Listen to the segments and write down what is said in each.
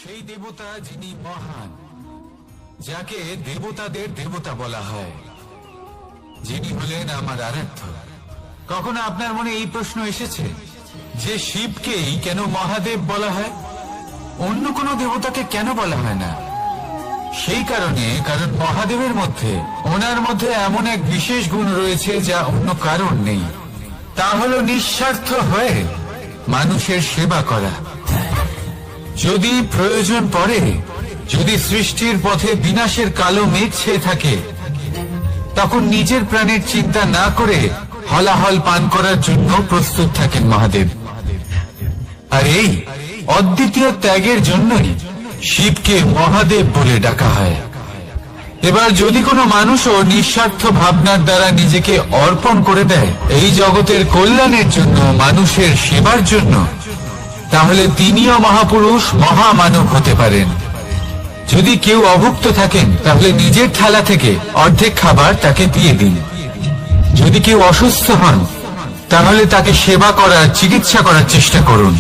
সেই দেবতা যিনি মহান, যাকে দেবতাদের দেবতা বলা হয়, যিনি হলেন আমার আরাধ্য। কখনো আপনার মনে এই প্রশ্ন এসেছে যে শিবকেই কেন মহাদেব বলা হয়, অন্য কোনো দেবতাকে কেন বলা হয় না? সেই কারণ মহাদেবের মধ্যে, ওনার মধ্যে এমন এক বিশেষ গুণ রয়েছে যা অন্য কারণ নেই। তা হলো নিঃস্বার্থ হয়ে মানুষের সেবা করা। যদি প্রয়োজন পড়ে, যদি সৃষ্টির পথে বিনাশের কালো মেঘ ছেয়ে থাকে, তখন নিজের প্রাণের চিন্তা না করে হলাহল পান করার জন্য প্রস্তুত থাকেন মহাদেব। আর এই অদ্বিতীয় ত্যাগের জন্যই শিবকে মহাদেব বলে ডাকা হয়। এবার যদি কোনো মানুষও নিঃস্বার্থ ভাবনার দ্বারা নিজেকে অর্পণ করে দেয় এই জগতের কল্যাণের জন্য, মানুষের সেবার জন্য, তাহলে তিনিও মহাপুরুষ, মহামানব হতে পারেন। যদি কেউ অভুক্ত থাকেন, তাহলে নিজের থালা থেকে অর্ধেক খাবার তাকে দিয়ে দিন। যদি কেউ অসুস্থ হন, তাহলে তাকে সেবা করার, চিকিৎসা করার চেষ্টা করুন।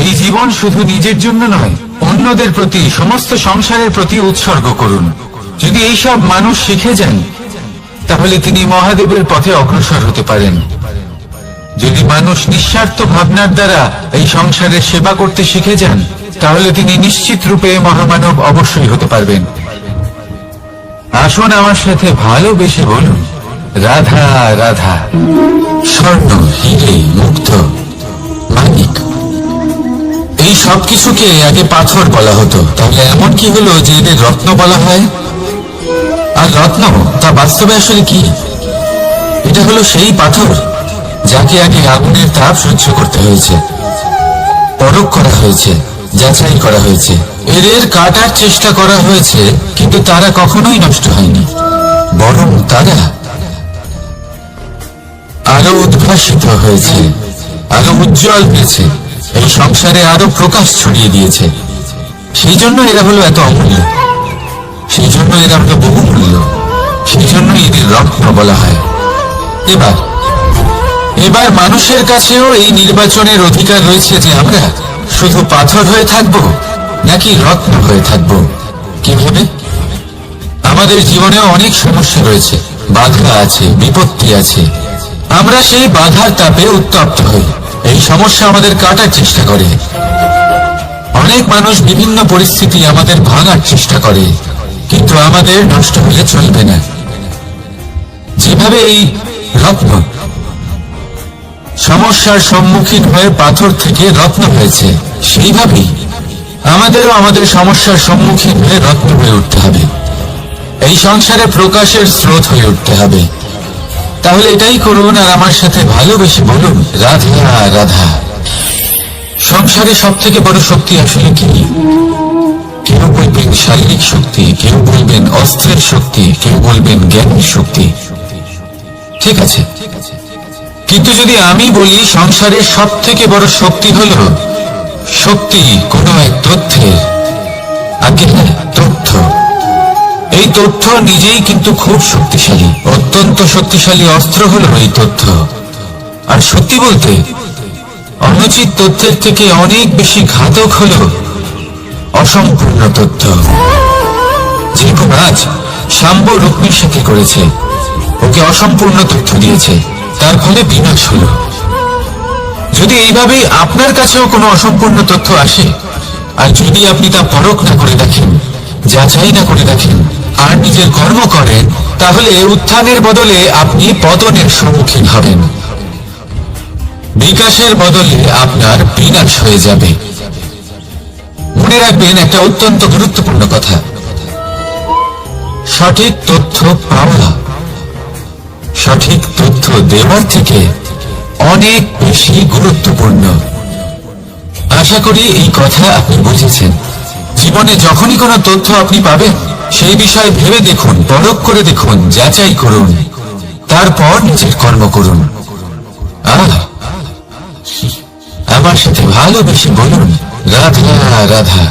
এই জীবন শুধু নিজের জন্য নয়, অন্যদের প্রতি, সমস্ত সংসারের প্রতি উৎসর্গ করুন। যদি এইসব মানুষ শিখে যান, তাহলে তিনি মহাদেবের পথে অগ্রসর হতে পারেন। যদি মানুষ নিঃস্বার্থ ভাবনার দ্বারা এই সংসারের সেবা করতে শিখে যান, তাহলে তিনি নিশ্চিত রূপে মহামানব অবশ্যই হতে পারবেন। আসুন আমার সাথে ভালোবেসে বলুন, রাধা রাধা। স্বর্ণ, হিরে, মুক্ত, মানিক, এই সব কিছুকে আগে পাথর বলা হতো। তাহলে এমন কি হলো যে এদের রত্ন বলা হয়? আর রত্ন তা বাস্তবে আসলে কি? এটা হলো সেই পাথর যাকে আগে আগুনের তাপ সহ্য করতে হয়েছে, পরখ করা হয়েছে, যাচাই করা হয়েছে, এদের কাটার চেষ্টা করা হয়েছে, কিন্তু তারা কখনোই নষ্ট হয়নি, বরং তারা আরো উদ্ভাসিত হয়েছে, আরো উজ্জ্বল হয়েছে, এই সংসারে আরো প্রকাশ ছড়িয়ে দিয়েছে। সেই জন্য এরা হলো এত অমূল্য, সেই জন্য এরা হলো বহুমূল্য, সেই জন্য এদের রত্ন বলা হয়। এবার মানুষের কাছেও এই নির্বাচনের অধিকার রয়েছে যে আমরা শুধু পাথর হয়ে থাকব নাকি রত্ন হয়ে থাকব। কিভাবে? আমাদের জীবনেও অনেক সমস্যা রয়েছে, বাধা আছে, বিপত্তি আছে। আমরা সেই বাধার তাপে উত্তপ্ত হই, এই সমস্যা আমাদের কাটার চেষ্টা করে। অনেক মানুষ বিভিন্ন পরিস্থিতি আমাদের ভাঙার চেষ্টা করে, কিন্তু আমাদের নষ্ট হলে চলবে না। যেভাবে এই রত্ন সমস্যার সম্মুখীন হয়ে পাথর থেকে রত্ন হয়েছে, সেইভাবেই আমাদেরও আমাদের সমস্যার সম্মুখীন হয়ে রত্ন হয়ে উঠতে হবে, এই সংসারে প্রকাশের স্রোত হয়ে উঠতে হবে। তাহলে এটাই করুন আর আমার সাথে ভালোবেসে বলুন, রাধা রাধা। সংসারে সব থেকে বড় শক্তি আসলে কি? কেউ বলবেন শারীরিক শক্তি, কেউ বলবেন অস্ত্রের শক্তি, কেউ বলবেন জ্ঞানের শক্তি। ঠিক আছে, কিন্তু যদি আমি বলি সংসারের সব থেকে বড় শক্তি হলো শক্তি কোনো এক তথ্যের, আগে তথ্য। এই তথ্য নিজেই কিন্তু খুব শক্তিশালী, অত্যন্ত শক্তিশালী অস্ত্র হলো এই তথ্য। আর সত্যি বলতে অনুচিত তথ্যের থেকে অনেক বেশি ঘাতক হলো অসম্পূর্ণ তথ্য। যেরকম আজ শাম্ব রুক্মির সাথে করেছে, ওকে অসম্পূর্ণ তথ্য দিয়েছে, তার ফলে বিনাশ হলো। যদি এইভাবে আপনার কাছেও কোনো অসম্পূর্ণ তথ্য আসে, আর যদি আপনি তা পরখ না করে দেখেন, যাচাই না করে দেখেন, আর নিজের কর্ম করেন, তাহলে উত্থানের বদলে আপনি পতনের সম্মুখীন হবেন, বিকাশের বদলে আপনার বিনাশ হয়ে যাবে। মনে রাখবেন একটা অত্যন্ত গুরুত্বপূর্ণ কথা, সঠিক তথ্য পাওয়া সঠিক তথ্য দেওয়ার থেকে অনেক বেশি গুরুত্বপূর্ণ। আশা করি এই কথা আপনি বুঝেছেন। জীবনে যখনই কোনো তথ্য আপনি পাবেন, সেই বিষয়ে ভেবে দেখুন, পরখ করে দেখুন, যাচাই করুন, তারপর নিজের কর্ম করুন। আমার সাথে ভালোবেসে বলুন, রাধা রাধা।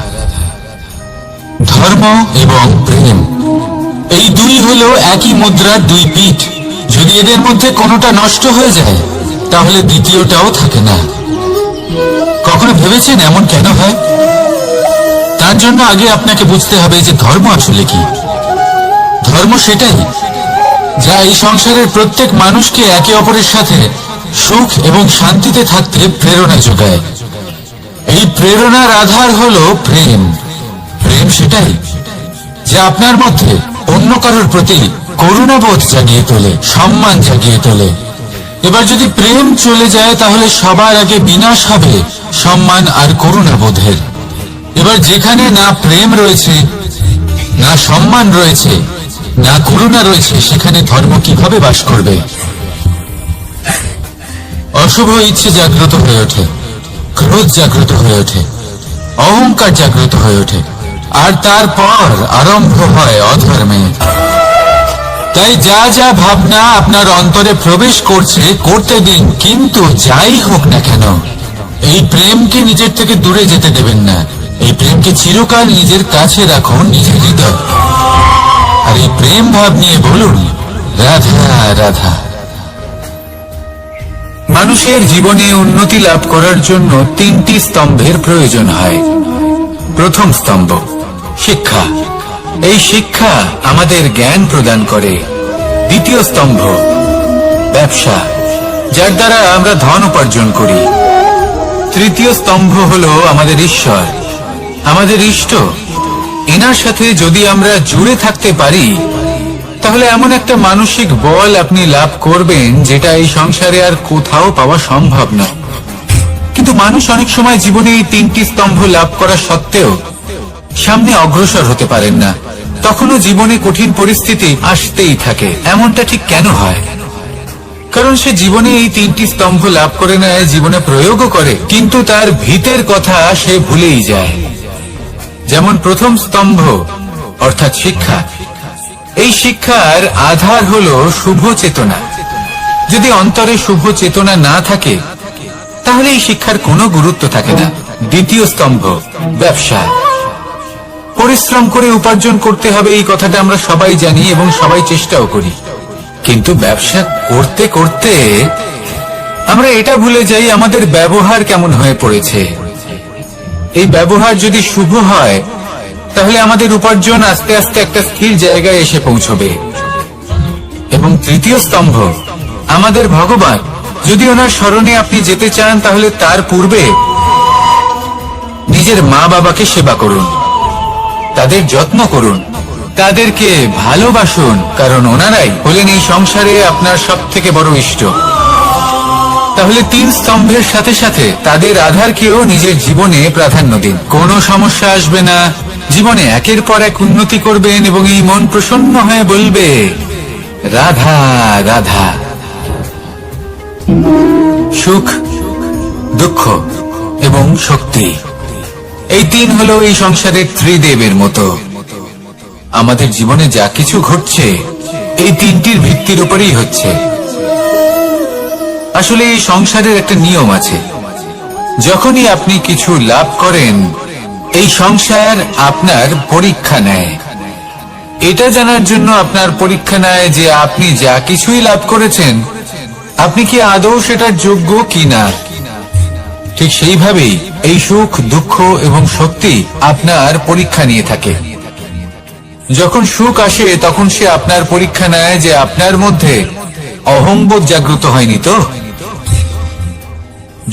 ধর্ম এবং প্রেম, এই দুই হলো একই মুদ্রার দুই পিঠ। যদি এদের মধ্যে কোনোটা নষ্ট হয়ে যায়, তাহলে দ্বিতীয়টাও থাকে না। কখনো ভেবেছেন এমন কেন হয়? তার জন্য আগে আপনাকে বুঝতে হবে যে ধর্ম আসলে কি। ধর্ম সেটাই যা এই সংসারের প্রত্যেক মানুষকে একে অপরের সাথে সুখ এবং শান্তিতে থাকতে প্রেরণা যোগায়। এই প্রেরণার আধার হলো প্রেম। প্রেম সেটাই যা আপনার মধ্যে অন্য কারোর প্রতি করুণাবোধ জাগিয়ে তোলে, সম্মান জাগিয়ে তোলে। এবার যদি প্রেম চলে যায় তাহলে সবার আগে বিনাশ হবে সম্মান আর করুণাবোধের। এবার যেখানে না প্রেম রয়েছে, না সম্মান রয়েছে, না করুণা রয়েছে, সেখানে ধর্ম কিভাবে বাস করবে? অশুভ ইচ্ছে জাগ্রত হয়ে ওঠে, ক্রোধ জাগ্রত হয়ে ওঠে, অহংকার জাগ্রত হয়ে ওঠে, আর তারপর আরম্ভ হয় অধর্মে। তাই যা যা ভাবনা আপনার অন্তরে প্রবেশ করছে করতে দিন, কিন্তু যাই হোক না কেন এই প্রেমকে নিজের থেকে দূরে যেতে দেবেন না। এই প্রেমকে চিরকাল নিজের কাছে রাখুন, নিজের হৃদয়। আর এই প্রেম ভাব নিয়ে বলুন, রাধা রাধা। মানুষের জীবনে উন্নতি লাভ করার জন্য তিনটি স্তম্ভের প্রয়োজন হয়। প্রথম স্তম্ভ শিক্ষা। এই শিক্ষা আমাদের জ্ঞান প্রদান করে। দ্বিতীয় স্তম্ভ ব্যবসা, যার দ্বারা আমরা ধন উপার্জন করি। তৃতীয় স্তম্ভ হলো আমাদের ঈশ্বর, আমাদের ইষ্ট। এনার সাথে যদি আমরা জুড়ে থাকতে পারি তাহলে এমন একটা মানসিক বল আপনি লাভ করবেন যেটা এই সংসারে আর কোথাও পাওয়া সম্ভব না। কিন্তু মানুষ অনেক সময় জীবনে এই তিনটি স্তম্ভ লাভ করা সত্ত্বেও সামনে অগ্রসর হতে পারেন না। তখনও জীবনে কঠিন পরিস্থিতি আসতেই থাকে। এমনটা ঠিক কেন হয়? কারণ সে জীবনে এই তিনটি স্তম্ভ লাভ করে নেয়, জীবনে প্রয়োগও করে, কিন্তু তার ভিতের কথা সে ভুলেই যায়। যেমন প্রথম স্তম্ভ অর্থাৎ শিক্ষা। এই শিক্ষার আধার হলো শুভ চেতনা। যদি অন্তরে শুভ চেতনা না থাকে তাহলে এই শিক্ষার কোনো গুরুত্ব থাকে না। দ্বিতীয় স্তম্ভ ব্যবসা। পরিশ্রম করে উপার্জন করতে হবে, এই কথাটা আমরা সবাই জানি এবং সবাই চেষ্টাও করি। কিন্তু ব্যবসা করতে করতে আমরা এটা ভুলে যাই আমাদের ব্যবহার কেমন হয়ে পড়েছে। এই ব্যবহার যদি শুভ হয় তাহলে আমাদের উপার্জন আস্তে আস্তে একটা স্থির জায়গায় এসে পৌঁছবে। এবং তৃতীয় স্তম্ভ আমাদের ভগবান। যদি ওনার স্মরণে আপনি যেতে চান তাহলে তার পূর্বে নিজের মা বাবাকে সেবা করুন, তাদের যত্ন করুন, তাদেরকে ভালোবাসুন, কারণ ওনারাই হলেন এই সংসারে আপনার সব থেকে বড় ইষ্ট। তাহলে তিন স্তম্ভের সাথে সাথে তাদের আধারকেও নিজের জীবনে প্রাধান্য দিন। কোনো সমস্যা আসবে না, জীবনে একের পর এক উন্নতি করবেন এবং এই মন প্রসন্ন হয়ে বলবে রাধা রাধা। সুখ, দুঃখ এবং শক্তি, এই তিন হলো এই সংসারের ত্রিদেবের মতো। আমাদের জীবনে যা কিছু ঘটছে এই তিনটির ভিত্তির উপরেই হচ্ছে। আসলে এই সংসারের একটা নিয়ম আছে, যখনই আপনি কিছু লাভ করেন এই সংসার আপনার পরীক্ষা নেয়। এটা জানার জন্য আপনার পরীক্ষা নেয় যে আপনি যা কিছুই লাভ করেছেন আপনি কি আদৌ সেটার যোগ্য কিনা। ঠিক সেইভাবেই এই সুখ, দুঃখ এবং শক্তি আপনার পরীক্ষা নিয়ে থাকে। যখন সুখ আসে তখন সে আপনার পরীক্ষা নেয় যে আপনার মধ্যে অহংবোধ জাগ্রত হয়নি তো।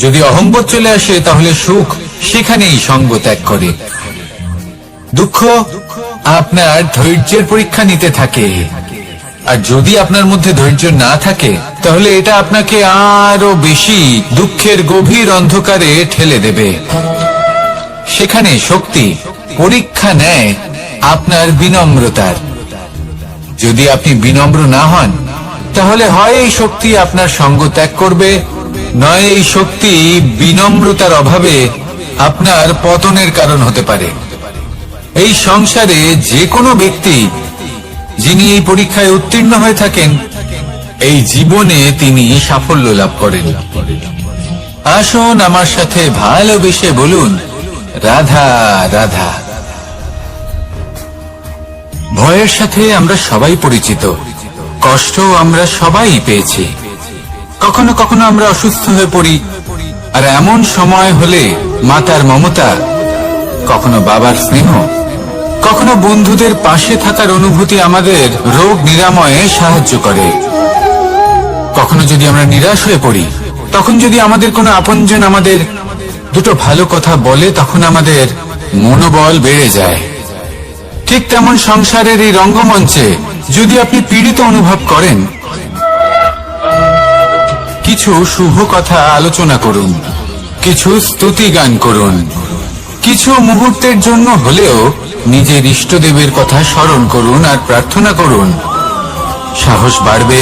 যদি অহংবোধ চলে আসে তাহলে সুখ সেখানেই সঙ্গ ত্যাগ করে। দুঃখ আপনার ধৈর্যের পরীক্ষা নিতে থাকে, আর যদি আপনার মধ্যে ধৈর্য না থাকে তাহলে এটা আপনাকে আরো বেশি দুঃখের গভীর অন্ধকারে ঠেলে দেবে। সেখানে শক্তি পরীক্ষা নেয় আপনার বিনম্রতার। যদি আপনি বিনম্র না হন তাহলে হয় এই শক্তি আপনার সঙ্গ ত্যাগ করবে, নয় এই শক্তি বিনম্রতার অভাবে আপনার পতনের কারণ হতে পারে। এই সংসারে যে কোনো ব্যক্তি যিনি এই পরীক্ষায় উত্তীর্ণ হয়ে থাকেন এই জীবনে তিনি সাফল্য লাভ করেন। আসুন আমার সাথে ভালোবেসে বলুন রাধা রাধা। ভয়ের সাথে আমরা সবাই পরিচিত, কষ্ট আমরা সবাই পেয়েছি। কখনো কখনো আমরা অসুস্থ হয়ে পড়ি, আর এমন সময় হলে মাতার মমতা কখনো বাবার স্নেহ, কখনো বন্ধুদের পাশে থাকার অনুভূতি আমাদের রোগ নিরাময়ে সাহায্য করে। কখনো যদি আমরা নিরাশ হয়ে পড়ি, তখন যদি আমাদের কোনো আপনজন আমাদের দুটো ভালো কথা বলে, তখন আমাদের মনোবল বেড়ে যায়। ঠিক তেমন সংসারের এই রঙ্গমঞ্চে যদি আপনি পীড়িত অনুভব করেন, কিছু শুভ কথা আলোচনা করুন, কিছু স্তুতি গান করুন, কিছু মুহূর্তের জন্য হলেও নিজের ইষ্টদেবের কথা স্মরণ করুন আর প্রার্থনা করুন। সাহস বাড়বে,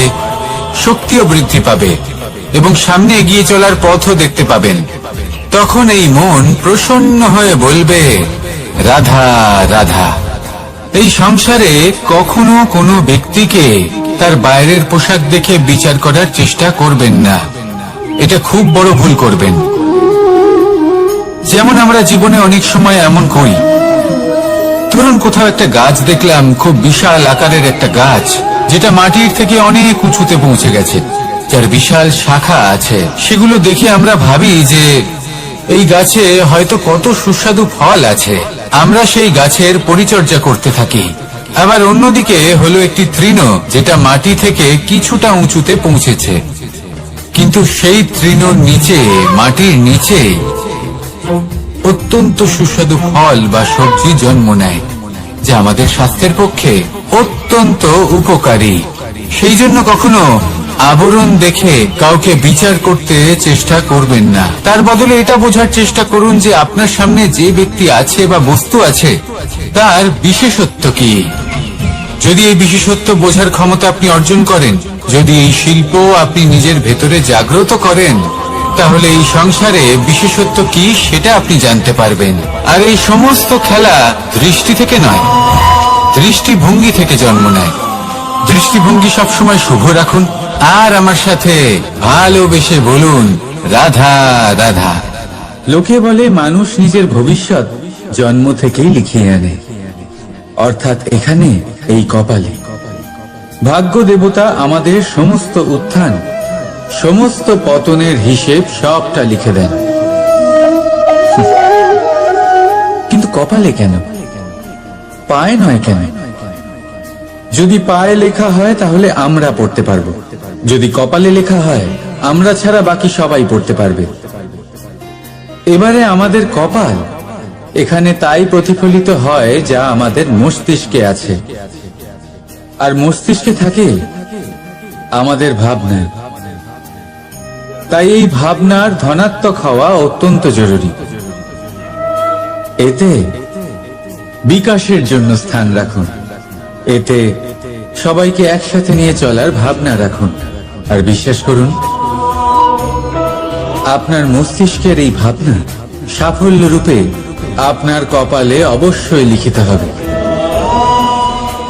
শক্তিও বৃদ্ধি পাবে এবং সামনে এগিয়ে চলার পথও দেখতে পাবেন। তখন এই মন প্রসন্ন হয়ে বলবে, রাধা রাধা। এই সংসারে কখনো কোনো ব্যক্তিকে তার বাইরের পোশাক দেখে বিচার করার চেষ্টা করবেন না, এটা খুব বড় ভুল করবেন। যেমন আমরা জীবনে অনেক সময় এমন করি, ধরুন কোথাও একটা গাছ দেখলাম, খুব বিশাল আকারের একটা গাছ, যেটা মাটির থেকে অনেক উঁচুতে পৌঁছে গেছে, যার বিশাল শাখা আছে। সেগুলো দেখে আমরা ভাবি যে এই গাছে হয়তো কত সুস্বাদু ফল আছে, আমরা সেই গাছের পরিচর্যা করতে থাকি। আবার অন্যদিকে হলো একটি তৃণ, যেটা মাটি থেকে কিছুটা উঁচুতে পৌঁছেছে, কিন্তু সেই তৃণর নিচে, মাটির নিচে অত্যন্ত সুস্বাদু ফল বা সবজি জন্ম নেয়, যা আমাদের স্বাস্থ্যের পক্ষে অত্যন্ত উপকারী। সেই জন্য কখনো আবরণ দেখে কাউকে বিচার করতে চেষ্টা করবেন না। তার বদলে এটা বোঝার চেষ্টা করুন যে আপনার সামনে যে ব্যক্তি আছে বা বস্তু আছে, তার বিশেষত্ব কি। যদি এই বিশেষত্ব বোঝার ক্ষমতা আপনি অর্জন করেন, যদি এই শিল্প আপনি নিজের ভেতরে জাগ্রত করেন, তাহলে এই সংসারে বিশেষত্ব কি সেটা আপনি জানতে পারবেন। আর এই সমস্ত খেলা দৃষ্টি থেকে নয়, দৃষ্টিভঙ্গি থেকে জন্ম নেয়। দৃষ্টিভঙ্গি সবসময় শুভ রাখুন আর আমার সাথে ভালোবেসে বলুন, রাধা রাধা। লোকে বলে মানুষ নিজের ভবিষ্যৎ জন্ম থেকেই লিখিয়ে আনে, অর্থাৎ এখানে এই কপালে। ভাগ্য দেবতা আমাদের সমস্ত উত্থান, সমস্ত পতনের হিসেব সবটা লিখে দেন। কিন্তু কপালে কেন, পায়ে নয় কেন? যদি পায়ে লেখা হয় তাহলে আমরা পড়তে পারবো, যদি কপালে লেখা হয় আমরা ছাড়া বাকি সবাই পড়তে পারবে। এবারে আমাদের কপাল এখানে তাই প্রতিফলিত হয় যা আমাদের মস্তিষ্কে আছে, আর মস্তিষ্কে থাকে আমাদের ভাবনা। তাই এই ভাবনার ধনাত্মক হওয়া অত্যন্ত জরুরি। এতে বিকাশের জন্য স্থান রাখুন, এতে সবাইকে একসাথে নিয়ে চলার ভাবনা রাখুন, আর বিশ্বাস করুন আপনার মস্তিষ্কের এই ভাবনা সাফল্য রূপে আপনার কপালে অবশ্যই লিখিত হবে।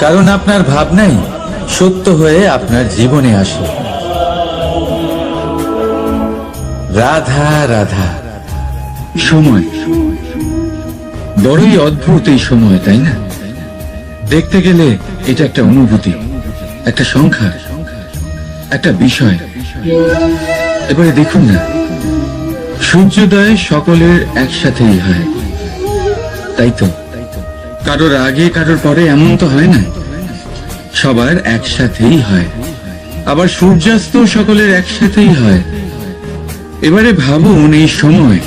কারণ আপনার ভাবনাই সত্য হয়ে আপনার জীবনে আসে। রাধা রাধা। সময় বড়ই অদ্ভুত, এই সময়, তাই না? দেখতে গেলে এটা একটা অনুভূতি, একটা সংখ্যা, একটা বিষয়। এবারে দেখুন না, সূর্যোদয় সকলের একসাথেই হয়, তাই তো? কারোর আগে কারোর পরে এমন তো হয় না, সবার একসাথেই হয়। আবার সূর্যাস্ত সকলের একসাথেই হয়। এবারে ভাবুন, এই সময়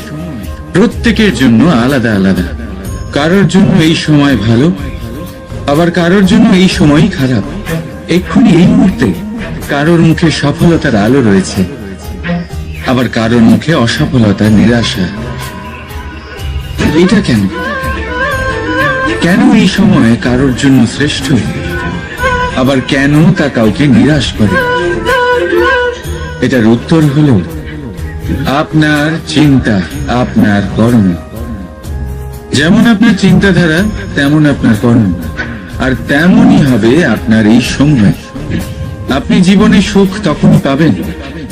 প্রত্যেকের জন্য আলাদা আলাদা। কারোর জন্য এই সময় ভালো, আবার কারোর জন্য এই সময়ই খারাপ। এক্ষুনি এই মুহূর্তে কারোর মুখে সফলতার আলো রয়েছে, আবার কারোর মুখে অসফলতার নিরাশা। এটা কেন? কেন এই সময় কারোর জন্য শ্রেষ্ঠ, আবার কেন তা কাউকে নিরাশ করে? এটার উত্তর হলো আপনার চিন্তা, আপনার কর্ম। যেমন আপনার চিন্তাধারা তেমন আপনার কর্ম, আর তেমনই হবে আপনার এই সময়। আপনি জীবনে সুখ তখনই পাবেন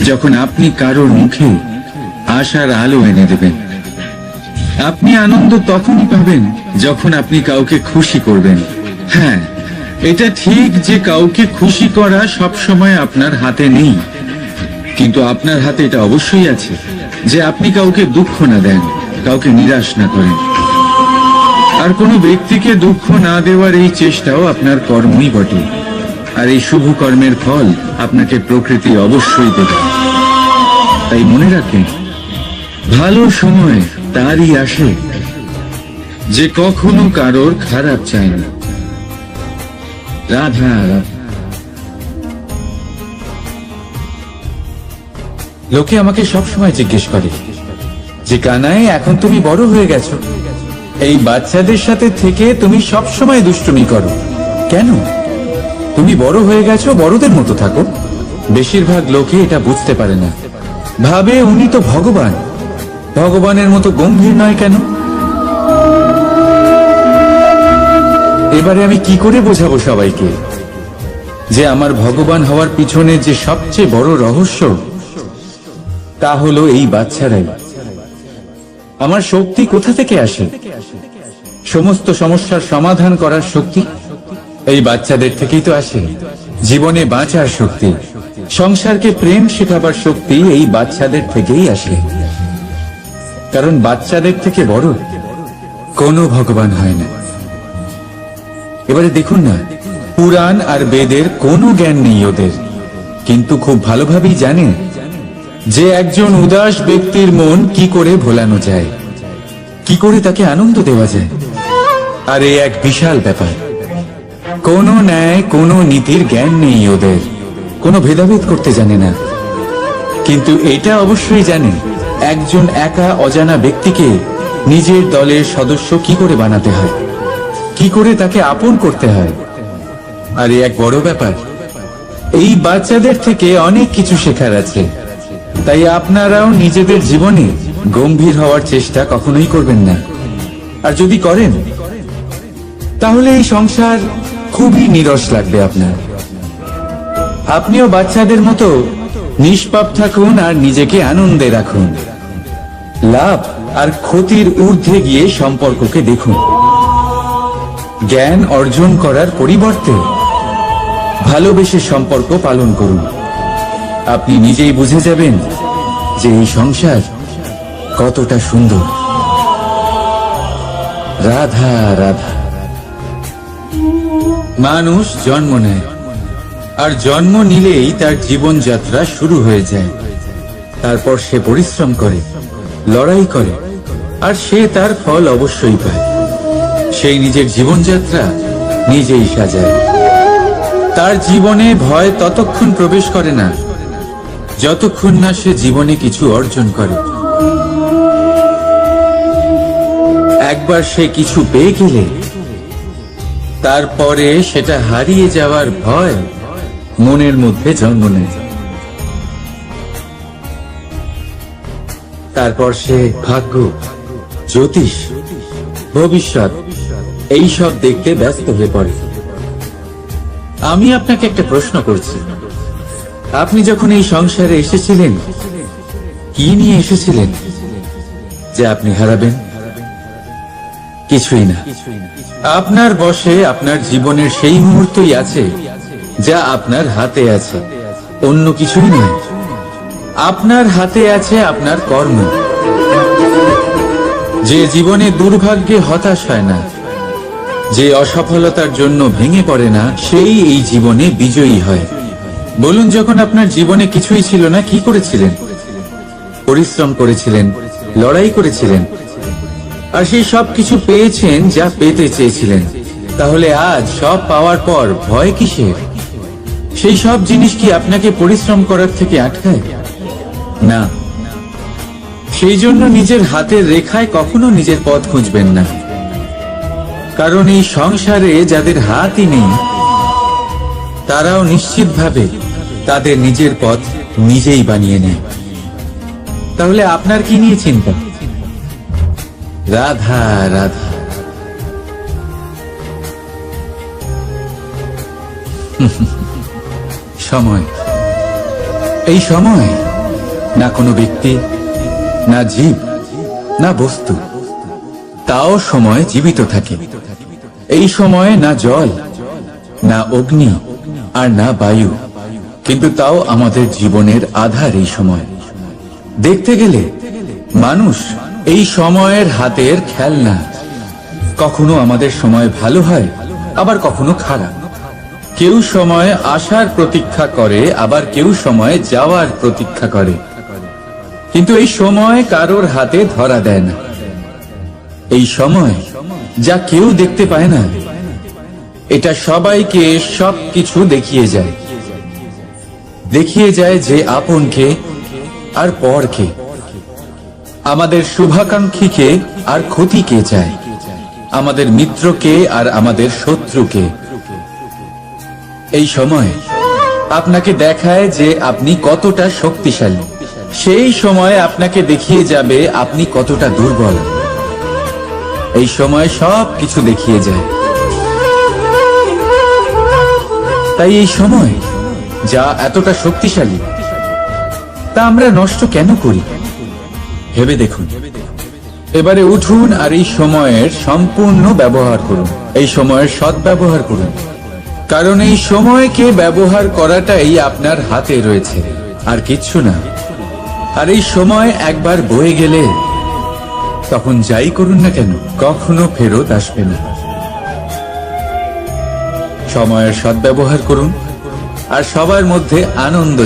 যখন আপনি কারোর মুখে আশার আলো এনে দেবেন। আপনি আনন্দ তখনই পাবেন যখন আপনি কাউকে খুশি করবেন। হ্যাঁ, এটা ঠিক যে কাউকে খুশি করা সব সময় আপনার হাতে নেই, কিন্তু আপনার হাতে এটা অবশ্যই আছে যে আপনি কাউকে দুঃখ না দেন, কাউকে নিরাশ না করেন। আর কোনো ব্যক্তিকে দুঃখ না দেওয়ার এই চেষ্টাও আপনার কর্মই বটে। আর এই শুভ কর্মের ফল আপনাকে প্রকৃতি অবশ্যই দেবে। তাই মনে রাখেন, ভালো সময় তারই আসে যে কখনো কারোর খারাপ চায় না। রাধা রাধা। লোকে আমাকে সবসময় জিজ্ঞেস করে যে কানাই, এখন তুমি বড় হয়ে গেছো, এই বাচ্চাদের সাথে থেকে তুমি সবসময় দুষ্টুমি করো কেন? তুমি বড় হয়ে গেছো, বড়দের মতো থাকো। বেশিরভাগ লোকে এটা বুঝতে পারে না, ভাবে উনি তো ভগবান, ভগবানের মতো গম্ভীর নয় কেন? এবারে আমি কি করে বোঝাবো সবাইকে যে আমার ভগবান হওয়ার পিছনে যে সবচেয়ে বড় রহস্য, তা হলো এই বাচ্চারাই। আমার শক্তি কোথা থেকে আসে? সমস্ত সমস্যার সমাধান করার শক্তি এই বাচ্চাদের থেকেই তো আসে। জীবনে বাঁচার শক্তি, সংসারকে প্রেম শেখাবার শক্তি এই বাচ্চাদের থেকেই আসে। কারণ বাচ্চাদের থেকে বড় কোনো ভগবান হয় না। এবারে দেখুন না, পুরাণ আর বেদের কোনো জ্ঞান নেই ওদের, কিন্তু খুব ভালোভাবেই জানে যে একজন উদাস ব্যক্তির মন কি করে ভোলানো যায়, কি করে তাকে আনন্দ দেওয়া যায়। আর এই এক বিশাল ব্যাপার। কোনো ন্যায়, কোনো নীতির জ্ঞান নেই ওদের, কোনো ভেদাভেদ করতে জানে না। কিন্তু এটা অবশ্যই জানে একজন একা অজানা ব্যক্তিকে নিজের দলের সদস্য কি করে বানাতে হয়, কি করে তাকে আপন করতে হয়। আর এক বড় ব্যাপার, এই বাচ্চাদের থেকে অনেক কিছু শেখার আছে। তাই আপনারাও নিজেদের জীবনে গম্ভীর হওয়ার চেষ্টা কখনোই করবেন না। আর যদি করেন তাহলে এই সংসার খুবই নীরস লাগবে আপনার। আপনিও বাচ্চাদের মতো নিষ্পাপ থাকুন আর নিজেকে আনন্দে রাখুন। লাভ আর ক্ষতির ঊর্ধ্বে গিয়ে সম্পর্ককে দেখুন। জ্ঞান অর্জন করার পরিবর্তে ভালোবেসে সম্পর্ক পালন করুন। আপনি নিজেই বুঝে যাবেন যে এই সংসার কতটা সুন্দর। রাধা রাধা। মানুষ জন্ম নেয়, আর জন্ম নিলেই তার জীবনযাত্রা শুরু হয়ে যায়। তারপর সে পরিশ্রম করে, লড়াই করে, আর সে তার ফল অবশ্যই পায়। সেই নিজের জীবনযাত্রা নিজেই সাজায়। তার জীবনে ভয় ততক্ষণ প্রবেশ করে না যতক্ষণ না সে জীবনে কিছু অর্জন করে। একবার সে কিছু পেয়ে গেলে তারপরে সেটা হারিয়ে যাওয়ার ভয় মনের মধ্যে জন্ম নেয়। তারপর সে ভাগ্য, জ্যোতিষ, ভবিষ্যৎ এইসব দেখতে ব্যস্ত হয়ে পড়ে। আমি আপনাকে একটা প্রশ্ন করছি, আপনি যখন এই সংসারে এসেছিলেন কি নিয়ে এসেছিলেন যে আপনি হারাবেন? কিছুই না। আপনার বশে আপনার জীবনের সেই মুহূর্তই আছে যা আপনার হাতে আছে, অন্য কিছুই নয়। আপনার হাতে আছে আপনার কর্ম। যে জীবনে দুর্ভাগ্যে হতাশ হয় না, যে অসফলতার জন্য ভেঙে পড়ে না, সেই এই জীবনে বিজয়ী হয়। বলুন, যখন আপনার জীবনে কিছুই ছিল না, কি করেছিলেন? পরিশ্রম করেছিলেন, লড়াই করেছিলেন, আর সেই সব কিছু পেয়েছেন যা পেতে চেয়েছিলেন। তাহলে আজ সব পাওয়ার পর ভয় কিসের? সেই সব জিনিস কি আপনাকে পরিশ্রম করার থেকে আটকায়? না। সেই জন্য নিজের হাতের রেখায় কখনো নিজের পথ খুঁজবেন না। কারণ এই সংসারে যাদের হাতই নেই, তারাও নিশ্চিতভাবে তাদের নিজের পথ নিজেই বানিয়ে নেয়। তাহলে আপনার কি নিয়ে চিন্তা? রাধা রাধা। সময়, এই সময় না কোনো ব্যক্তি, না জীব, না বস্তু, তাও সময় জীবিত থাকে। এই সময়ে না জল, না অগ্নি, আর না বায়ু, কিন্তু তাও আমাদের জীবনের আধার। এই সময় দেখতে গেলে মানুষ এই সময়ের হাতের খেলনা। কখনো আমাদের সময় ভালো হয়, আবার কখনো খারাপ। কেউ সময় আসার প্রতীক্ষা করে, আবার কেউ সময় যাওয়ার প্রতীক্ষা করে। কিন্তু এই সময় কারোর হাতে ধরা দেয় না। এই সময় যা কেউ দেখতে পায় না, এটা সবাইকে সবকিছু দেখিয়ে যায়। দেখিয়ে যায় যে আপনকে আর পরকে, আমাদের শুভাকাঙ্ক্ষীকে আর ক্ষতিকে চায়, আমাদের মিত্রকে আর আমাদের শত্রুকে। এই সময় আপনাকে দেখায় যে আপনি কতটা শক্তিশালী, সেই সময় আপনাকে দেখিয়ে যাবে আপনি কতটা দুর্বল। এই সময় সব কিছু দেখিয়ে যায়। তাই এই সময় যা এতটা শক্তিশালী, তা আমরা নষ্ট কেন করি? ভেবে দেখুন। এবারে উঠুন আর এই সময়ের সম্পূর্ণ ব্যবহার করুন। এই সময়ের সদ্ব্যবহার করুন, কারণ এই সময়কে ব্যবহার করাটাই আপনার হাতে রয়েছে, আর কিচ্ছু না। আর এই সময় একবার বয়ে গেলে তখন যাই করুন না কেন, কখনো ফেরত আসবে না। সময়ের সদ্ব্যবহার করুন আর সবার মধ্যে আনন্দ